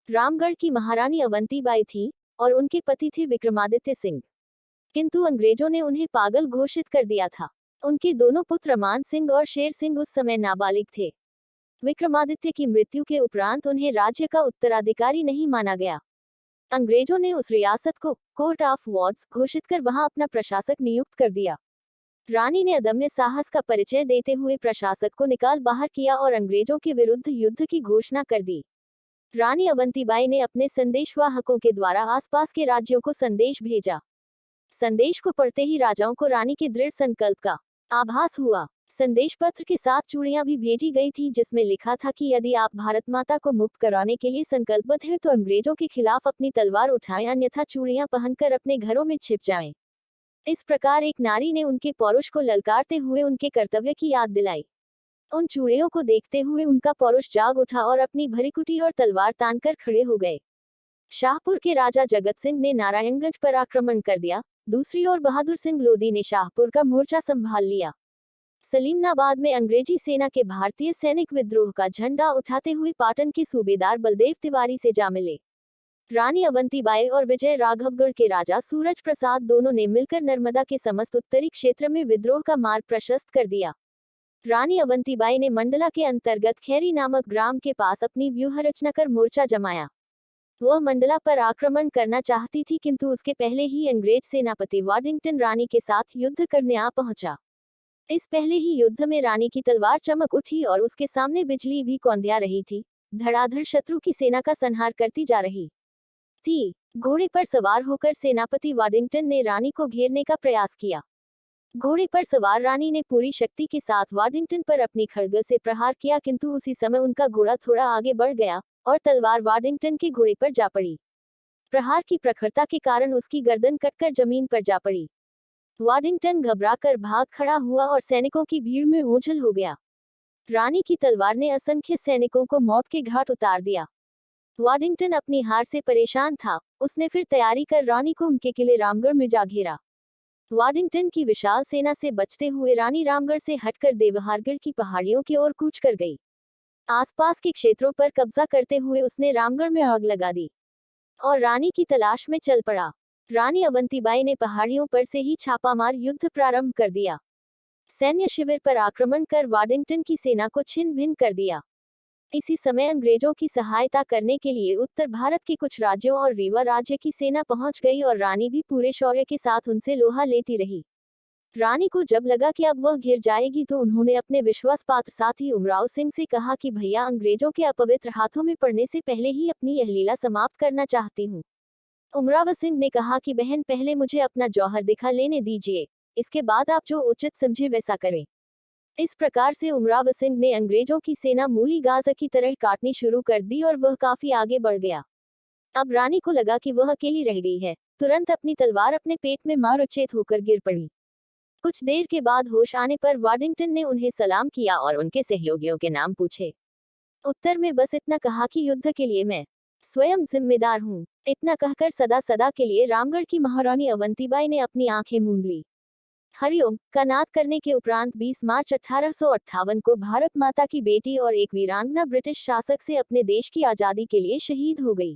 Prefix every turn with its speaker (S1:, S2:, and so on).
S1: रामगढ़ की महारानी अवंतीबाई थी और उनके पति थे विक्रमादित्य सिंह। किंतु अंग्रेजों ने उन्हें पागल घोषित कर दिया था। उनके दोनों पुत्र मान सिंह और शेर सिंह उस समय नाबालिग थे। विक्रमादित्य की मृत्यु के उपरांत उन्हें राज्य का उत्तराधिकारी नहीं माना गया। अंग्रेजों ने उस रियासत को कोर्ट ऑफ वार्ड्स घोषित कर वहां अपना प्रशासक नियुक्त कर दिया। रानी ने अदम्य साहस का परिचय देते हुए प्रशासक को निकाल बाहर किया और अंग्रेजों के विरुद्ध युद्ध की घोषणा कर दी। रानी अवंतीबाई ने अपने संदेशवाहकों के द्वारा आसपास के राज्यों को संदेश भेजा। संदेश को पढ़ते ही राजाओं को रानी के दृढ़ संकल्प का आभास हुआ। संदेश पत्र के साथ चूड़ियां भी भेजी गई थी, जिसमें लिखा था कि यदि आप भारत माता को मुक्त कराने के लिए संकल्पबद्ध हैं तो अंग्रेजों के खिलाफ अपनी तलवार उठाएं, अन्यथा चूड़ियां पहनकर अपने घरों में छिप जाएं। इस प्रकार एक नारी ने उनके पौरुष को ललकारते हुए उनके कर्तव्य की याद दिलाई। उन चूड़ियों को देखते हुए उनका पौरुष जाग उठा और अपनी भरीकुटी और तलवार तानकर खड़े हो गए। शाहपुर के राजा जगत सिंह ने नारायणगंज पर आक्रमण कर दिया। दूसरी ओर बहादुर सिंह लोधी ने शाहपुर का मोर्चा संभाल लिया। सलीमनाबाद में अंग्रेजी सेना के भारतीय सैनिक विद्रोह का झंडा उठाते हुए पाटन के सूबेदार बलदेव तिवारी से जा मिले। रानी अवंतीबाई और विजय राघवगढ़ के राजा सूरज प्रसाद दोनों ने मिलकर नर्मदा के समस्त उत्तरी क्षेत्र में विद्रोह का मार्ग प्रशस्त कर दिया। रानी अवंतीबाई ने मंडला के अंतर्गत खैरी नामक ग्राम के पास अपनी व्यूह रचना कर मोर्चा जमाया। वह मंडला पर आक्रमण करना चाहती थी, किंतु उसके पहले ही अंग्रेज सेनापति वाडिंगटन रानी के साथ युद्ध करने आ पहुंचा। इस पहले ही युद्ध में रानी की तलवार चमक उठी और उसके सामने बिजली भी कौंधिया रही थी। धड़ाधड़ शत्रु की सेना का संहार करती जा रही थी। घोड़े पर सवार होकर सेनापति वाडिंगटन ने रानी को घेरने का प्रयास किया। घोड़े पर सवार रानी ने पूरी शक्ति के साथ वाडिंगटन पर अपनी खड्ग से प्रहार किया, किंतु उसी समय उनका घोड़ा थोड़ा आगे बढ़ गया और तलवार वाडिंगटन के घोड़े पर जा पड़ी। प्रहार की प्रखरता के कारण उसकी गर्दन कटकर जमीन पर जा पड़ी। वाडिंगटन घबराकर भाग खड़ा हुआ और सैनिकों की भीड़ में ओझल हो गया। रानी की तलवार ने असंख्य सैनिकों को मौत के घाट उतार दिया। वाडिंगटन अपनी हार से परेशान था। उसने फिर तैयारी कर रानी को उनके किले रामगढ़ में जा घेरा। वाडिंगटन की विशाल सेना से बचते हुए रानी रामगढ़ से हटकर देवहारगढ़ की पहाड़ियों की ओर कूच कर गई। आसपास के क्षेत्रों पर कब्जा करते हुए उसने रामगढ़ में आग लगा दी और रानी की तलाश में चल पड़ा। रानी अवंतीबाई ने पहाड़ियों पर से ही छापामार युद्ध प्रारंभ कर दिया। सैन्य शिविर पर आक्रमण कर वाडिंगटन की सेना को छिन्न भिन्न कर दिया। इसी समय अंग्रेजों की सहायता करने के लिए उत्तर भारत के कुछ राज्यों और रीवा राज्य की सेना पहुंच गई और रानी भी पूरे शौर्य के साथ उनसे लोहा लेती रही। रानी को जब लगा कि अब वह घिर जाएगी तो उन्होंने अपने विश्वास पात्र साथी उमराव सिंह से कहा कि भैया, अंग्रेजों के अपवित्र हाथों में पड़ने से पहले ही अपनी यह लीला समाप्त करना चाहती हूँ। उमराव सिंह ने कहा कि बहन, पहले मुझे अपना जौहर दिखा लेने दीजिए, इसके बाद आप जो उचित समझे वैसा करें। इस प्रकार से उमराव सिंह ने अंग्रेजों की सेना मूली गाजर की तरह काटनी शुरू कर दी और वह काफी आगे बढ़ गया। अब रानी को लगा कि वह अकेली रह गई है। तुरंत अपनी तलवार अपने पेट में मार उचेत होकर गिर पड़ी। कुछ देर के बाद होश आने पर वाडिंगटन ने उन्हें सलाम किया और उनके सहयोगियों के नाम पूछे। उत्तर में बस इतना कहा कि युद्ध के लिए मैं स्वयं जिम्मेदार हूँ। इतना कहकर सदा सदा के लिए रामगढ़ की महारानी अवंतीबाई ने अपनी आंखें मूंद ली। हरिओम का नाद करने के उपरांत 20 मार्च 1858 को भारत माता की बेटी और एक वीरांगना ब्रिटिश शासक से अपने देश की आजादी के लिए शहीद हो गई।